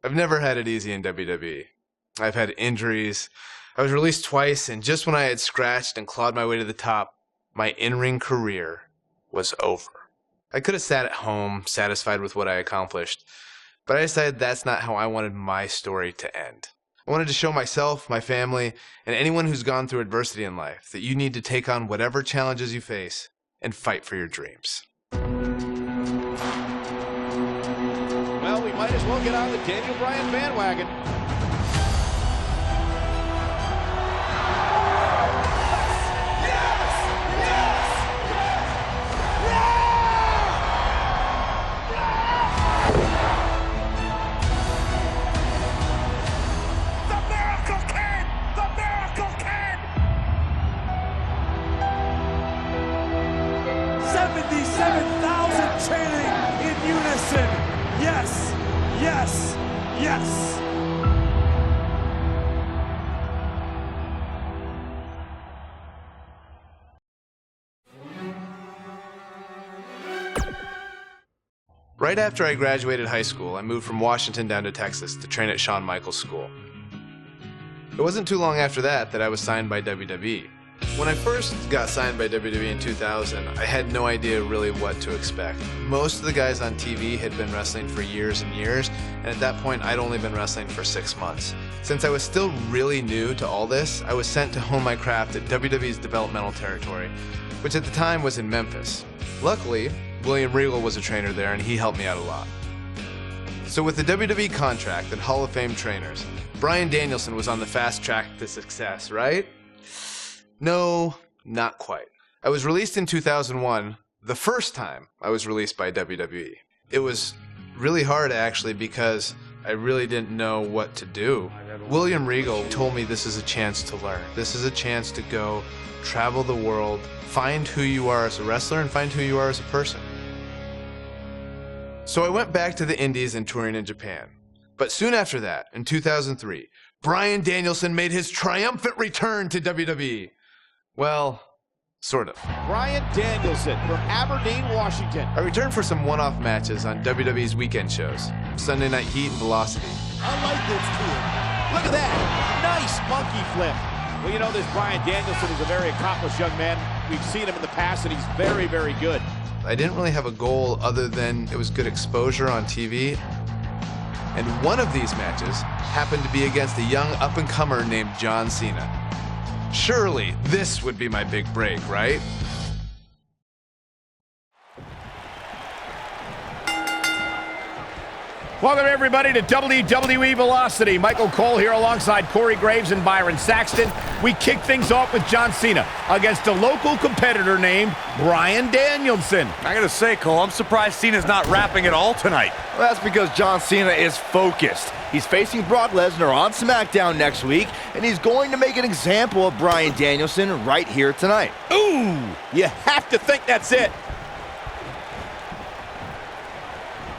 I've never had it easy in WWE. I've had injuries. I was released twice, and just when I had scratched and clawed my way to the top, my in-ring career was over. I could have sat at home, satisfied with what I accomplished, but I decided that's not how I wanted my story to end. I wanted to show myself, my family, and anyone who's gone through adversity in life that you need to take on whatever challenges you face and fight for your dreams. Well, we might as well get on the Daniel Bryan bandwagon. The Miracle Kid! The Miracle Kid! 77,000 chanting in unison. Yes, yes, yes. Right after I graduated high school, I moved from Washington down to Texas to train at Shawn Michaels' school. It wasn't too long after that I was signed by WWE. When I first got signed by WWE in 2000, I had no idea really what to expect. Most of the guys on TV had been wrestling for years and years, and at that point I'd only been wrestling for 6 months. Since I was still really new to all this, I was sent to hone my craft at WWE's developmental territory, which at the time was in Memphis. Luckily, William Regal was a trainer there and he helped me out a lot. So with the WWE contract and Hall of Fame trainers, Bryan Danielson was on the fast track to success, right? No, not quite. I was released in 2001, the first time I was released by WWE. It was really hard actually because I really didn't know what to do. William Regal told me this is a chance to learn. This is a chance to go travel the world, find who you are as a wrestler and find who you are as a person. So I went back to the Indies and touring in Japan. But soon after that, in 2003, Bryan Danielson made his triumphant return to WWE. Well, sort of. Bryan Danielson from Aberdeen, Washington. I returned for some one-off matches on WWE's weekend shows, Sunday Night Heat and Velocity. I like this too. Look at that. Nice monkey flip. Well, you know, this Bryan Danielson is a very accomplished young man. We've seen him in the past, and he's very, very good. I didn't really have a goal other than it was good exposure on TV. And one of these matches happened to be against a young up-and-comer named John Cena. Surely this would be my big break, right? Welcome everybody to WWE Velocity. Michael Cole here alongside Corey Graves and Byron Saxton. We kick things off with John Cena against a local competitor named Bryan Danielson. I gotta say, Cole, I'm surprised Cena's not rapping at all tonight. Well, that's because John Cena is focused. He's facing Brock Lesnar on SmackDown next week, and he's going to make an example of Bryan Danielson right here tonight. Ooh, you have to think that's it.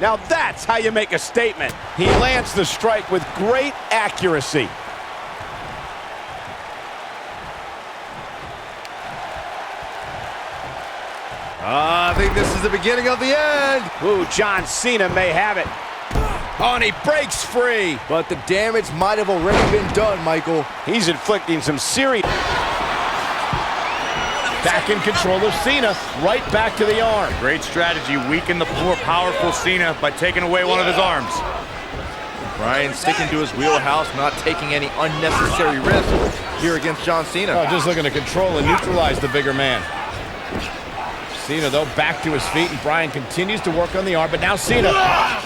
Now that's how you make a statement. He lands the strike with great accuracy. I think this is the beginning of the end. Ooh, John Cena may have it. Oh, and he breaks free. But the damage might have already been done, Michael. He's inflicting some serious... Back in control of Cena, right back to the arm. Great strategy, weaken the more powerful Cena by taking away one of his arms. Bryan sticking to his wheelhouse, not taking any unnecessary risks here against John Cena. Oh, just looking to control and neutralize the bigger man. Cena, though, back to his feet, and Bryan continues to work on the arm, but now Cena,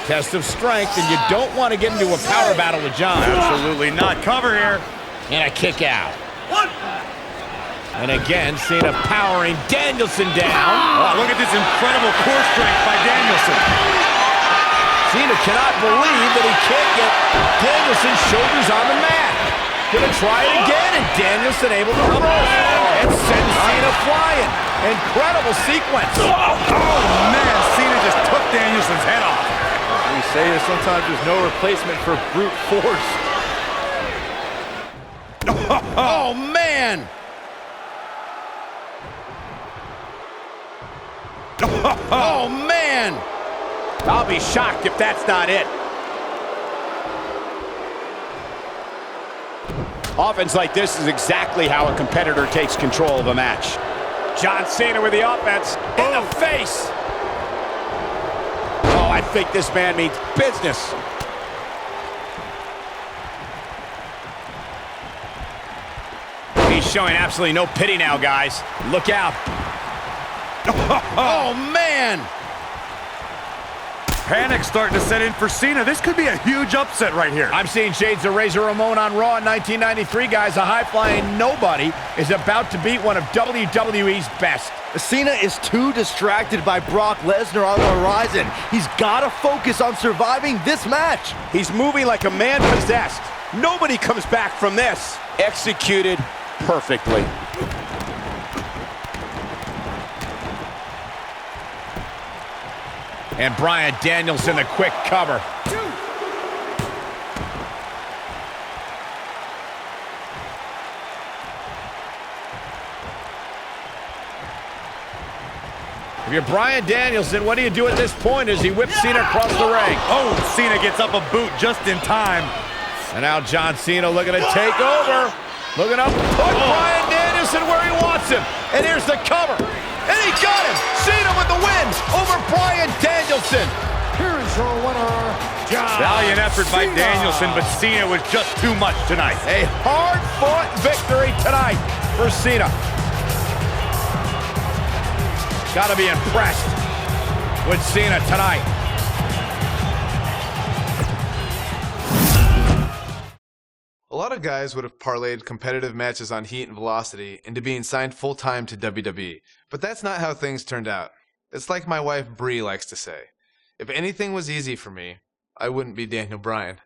test of strength, and you don't want to get into a power battle with John. Absolutely not. Cover here. And a kick out. And again, Cena powering Danielson down. Oh, look at this incredible core strength by Danielson. Cena cannot believe that he can't get Danielson's shoulders on the mat. Gonna try it again, and Danielson able to reverse and send Cena flying. Incredible sequence. Oh, man, Cena just took Danielson's head off. We say that sometimes there's no replacement for brute force. Oh, man. Oh, man! I'll be shocked if that's not it. Offense like this is exactly how a competitor takes control of a match. John Cena with the offense in the face. Oh, I think this man means business. He's showing absolutely no pity now, guys. Look out. Oh, man! Panic starting to set in for Cena. This could be a huge upset right here. I'm seeing shades of Razor Ramon on Raw in 1993, guys. A high-flying nobody is about to beat one of WWE's best. Cena is too distracted by Brock Lesnar on the horizon. He's got to focus on surviving this match. He's moving like a man possessed. Nobody comes back from this. Executed perfectly. And Bryan Danielson, the quick cover. If you're Bryan Danielson, what do you do at this point as he whips Cena across the ring? Oh, Cena gets up a boot just in time. And now John Cena looking to take over. Looking up, put Bryan Danielson where he wants him. And here's the cover. And he got him! Cena with the win over Bryan Danielson. Here is your winner, John Valiant effort by Cena. Danielson, but Cena was just too much tonight. A hard-fought victory tonight for Cena. Gotta be impressed with Cena tonight. A lot of guys would have parlayed competitive matches on heat and velocity into being signed full-time to WWE, but that's not how things turned out. It's like my wife Bree likes to say, if anything was easy for me, I wouldn't be Daniel Bryan.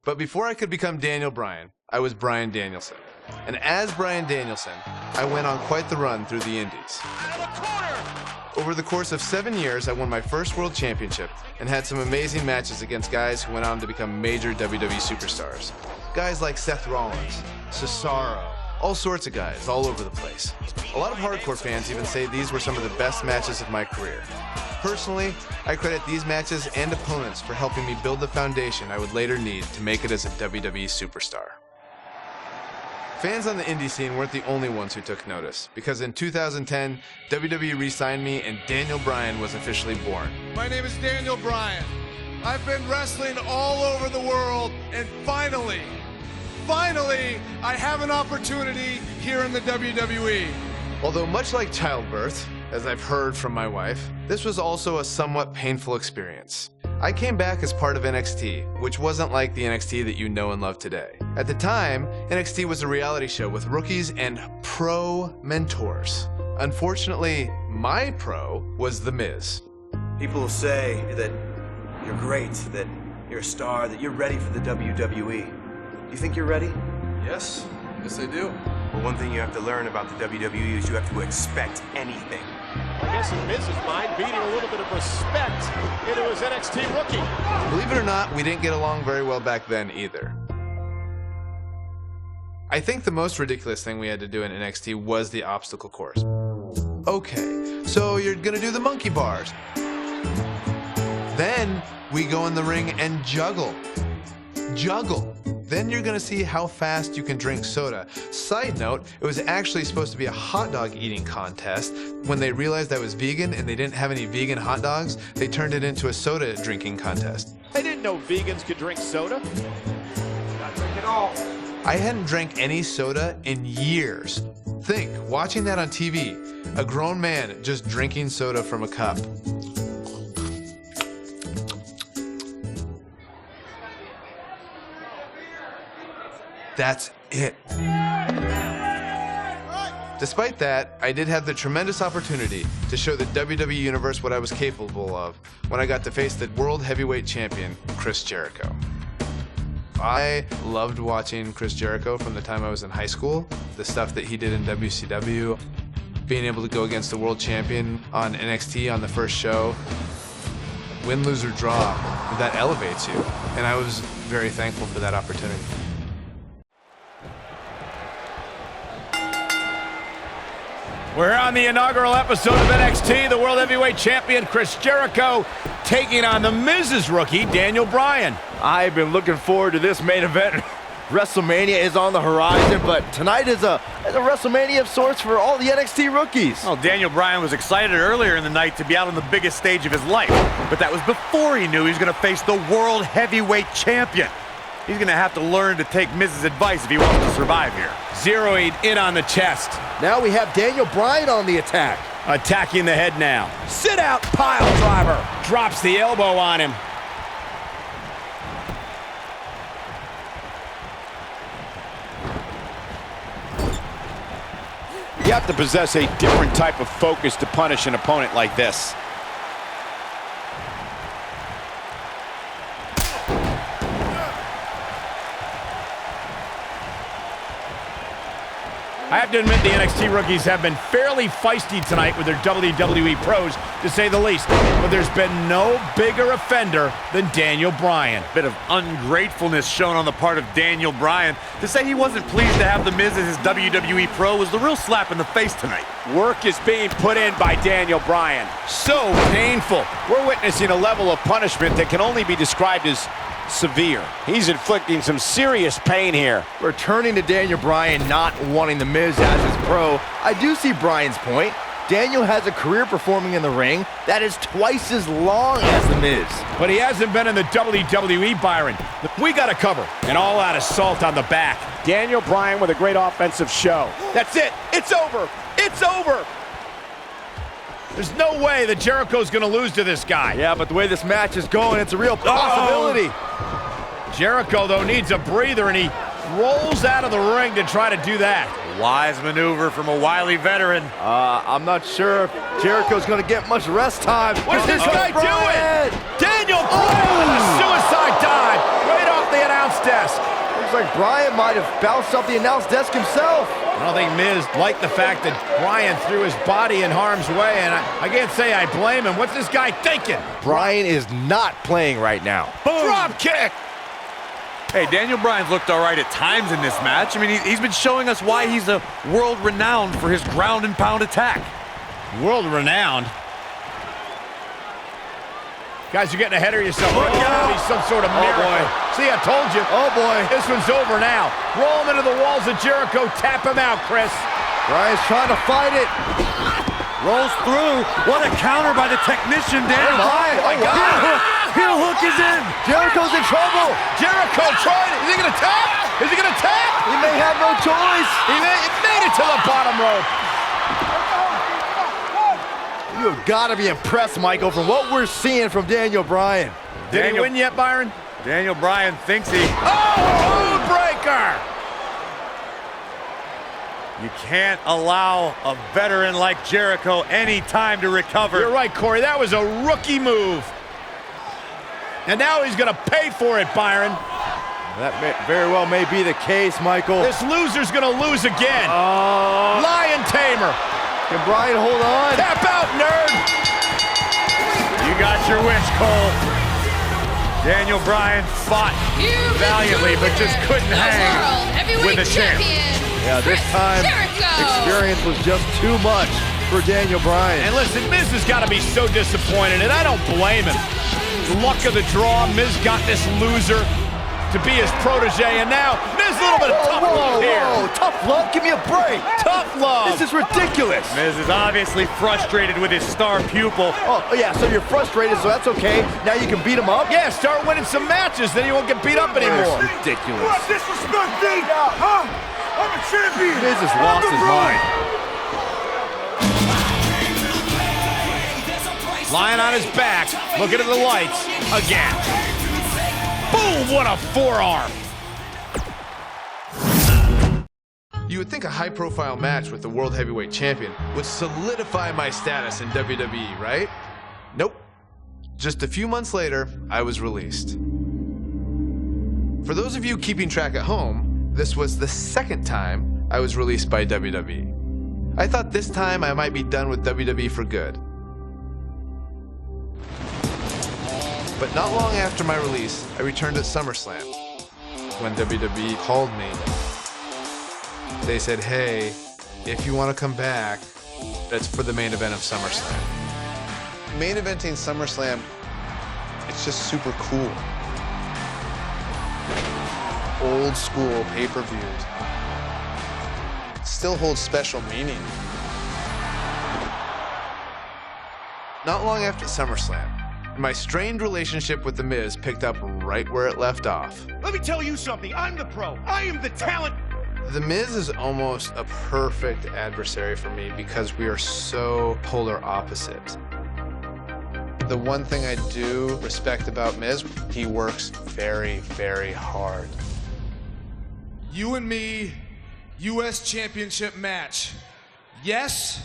But before I could become Daniel Bryan, I was Bryan Danielson. And as Bryan Danielson, I went on quite the run through the Indies. Over the course of 7 years, I won my first world championship and had some amazing matches against guys who went on to become major WWE superstars. Guys like Seth Rollins, Cesaro, all sorts of guys all over the place. A lot of hardcore fans even say these were some of the best matches of my career. Personally, I credit these matches and opponents for helping me build the foundation I would later need to make it as a WWE superstar. Fans on the indie scene weren't the only ones who took notice, because in 2010, WWE re-signed me and Daniel Bryan was officially born. My name is Daniel Bryan. I've been wrestling all over the world, and finally, I have an opportunity here in the WWE. Although much like childbirth, as I've heard from my wife, this was also a somewhat painful experience. I came back as part of NXT, which wasn't like the NXT that you know and love today. At the time, NXT was a reality show with rookies and pro mentors. Unfortunately, my pro was The Miz. People will say that you're great, that you're a star, that you're ready for the WWE. Do you think you're ready? Yes I do. Well, one thing you have to learn about the WWE is you have to expect anything. I guess in Miz's mind, beating a little bit of respect into his NXT rookie. Believe it or not, we didn't get along very well back then either. I think the most ridiculous thing we had to do in NXT was the obstacle course. Okay, so you're gonna do the monkey bars. Then we go in the ring and juggle. Then you're gonna see how fast you can drink soda. Side note, it was actually supposed to be a hot dog eating contest. When they realized I was vegan and they didn't have any vegan hot dogs, they turned it into a soda drinking contest. I didn't know vegans could drink soda. Not drink it all. I hadn't drank any soda in years. Think, watching that on TV, a grown man just drinking soda from a cup. That's it. Despite that, I did have the tremendous opportunity to show the WWE Universe what I was capable of when I got to face the World Heavyweight Champion, Chris Jericho. I loved watching Chris Jericho from the time I was in high school, the stuff that he did in WCW, being able to go against the World Champion on NXT on the first show. Win, lose, or draw, that elevates you, and I was very thankful for that opportunity. We're on the inaugural episode of NXT. The World Heavyweight Champion Chris Jericho taking on the Miz's rookie, Daniel Bryan. I've been looking forward to this main event WrestleMania is on the horizon, but tonight is a WrestleMania of sorts for all the NXT rookies. Well, Daniel Bryan was excited earlier in the night to be out on the biggest stage of his life, but that was before he knew he was going to face the World Heavyweight Champion. He's going to have to learn to take Miz's advice if he wants to survive here. Zeroing in on the chest. Now we have Daniel Bryan on the attack. Attacking the head now. Sit out pile driver. Drops the elbow on him. You have to possess a different type of focus to punish an opponent like this. I have to admit the NXT rookies have been fairly feisty tonight with their WWE pros, to say the least. But there's been no bigger offender than Daniel Bryan. Bit of ungratefulness shown on the part of Daniel Bryan. To say he wasn't pleased to have The Miz as his WWE pro was the real slap in the face tonight. Work is being put in by Daniel Bryan. So painful. We're witnessing a level of punishment that can only be described as severe. He's inflicting some serious pain here. Returning to Daniel Bryan not wanting The Miz as his pro, I do see Bryan's point. Daniel has a career performing in the ring that is twice as long as The Miz. But he hasn't been in the WWE, Byron. We got to cover. An all-out assault on the back. Daniel Bryan with a great offensive show. That's it. It's over. It's over. There's no way that Jericho's going to lose to this guy. Yeah, but the way this match is going, it's a real possibility. Jericho, though, needs a breather, and he rolls out of the ring to try to do that. Wise maneuver from a wily veteran. I'm not sure if Jericho's going to get much rest time. What's this guy doing? Daniel Bryan with a suicide dive right off the announce desk. Looks like Bryan might have bounced off the announce desk himself. I don't think Miz liked the fact that Bryan threw his body in harm's way, and I can't say I blame him. What's this guy thinking? Bryan is not playing right now. Boom. Drop kick. Hey, Daniel Bryan's looked all right at times in this match. I mean, he's been showing us why he's a world-renowned for his ground and pound attack. World-renowned? Guys, you're getting ahead of yourself. Look out! He's some sort of miracle. Boy. See, I told you. Oh, boy. This one's over now. Roll him into the walls of Jericho. Tap him out, Chris. Bryan's trying to fight it. Rolls through. What a counter by the technician, Daniel Bryan. Oh, my God. Heel hook is in. Jericho's in trouble. Jericho trying it. Is he going to tap? Is he going to tap? He may have no choice. He made it to the bottom rope. You have got to be impressed, Michael, from what we're seeing from Daniel Bryan. Did he win yet, Byron? Daniel Bryan thinks he... Oh, breaker! You can't allow a veteran like Jericho any time to recover. You're right, Corey. That was a rookie move. And now he's going to pay for it, Byron. That very well may be the case, Michael. This loser's going to lose again. Lion Tamer. Can Bryan hold on? Tap out, nerd. You got your wish, Cole. Daniel Bryan fought valiantly, but just couldn't hang with the champ. Yeah, this time, experience was just too much for Daniel Bryan. And listen, Miz has got to be so disappointed, and I don't blame him. Luck of the draw, Miz got this loser to be his protege, and now Miz a little bit of tough love here. Whoa, tough love? Give me a break. Tough love. This is ridiculous. Miz is obviously frustrated with his star pupil. Oh, yeah, so you're frustrated, so that's okay. Now you can beat him up? Yeah, start winning some matches, then you won't get beat up anymore. That's ridiculous. What disrespect me? Huh? I'm a champion. Miz has lost his mind. Lying on his back, looking at the lights again. Boom, what a forearm. You would think a high-profile match with the World Heavyweight Champion would solidify my status in WWE, right? Nope. Just a few months later, I was released. For those of you keeping track at home, this was the second time I was released by WWE. I thought this time I might be done with WWE for good. But not long after my release, I returned at SummerSlam. When WWE called me, they said, hey, if you want to come back, that's for the main event of SummerSlam. Main eventing SummerSlam, it's just super cool. old school pay-per-views still holds special meaning. Not long after SummerSlam, my strained relationship with The Miz picked up right where it left off. Let me tell you something. I'm the pro. I am the talent. The Miz is almost a perfect adversary for me because we are so polar opposites. The one thing I do respect about Miz, he works very, very hard. You and me, U.S. Championship match. Yes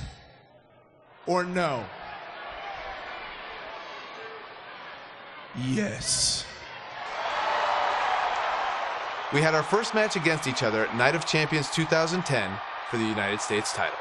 or no? Yes. We had our first match against each other at Night of Champions 2010 for the United States title.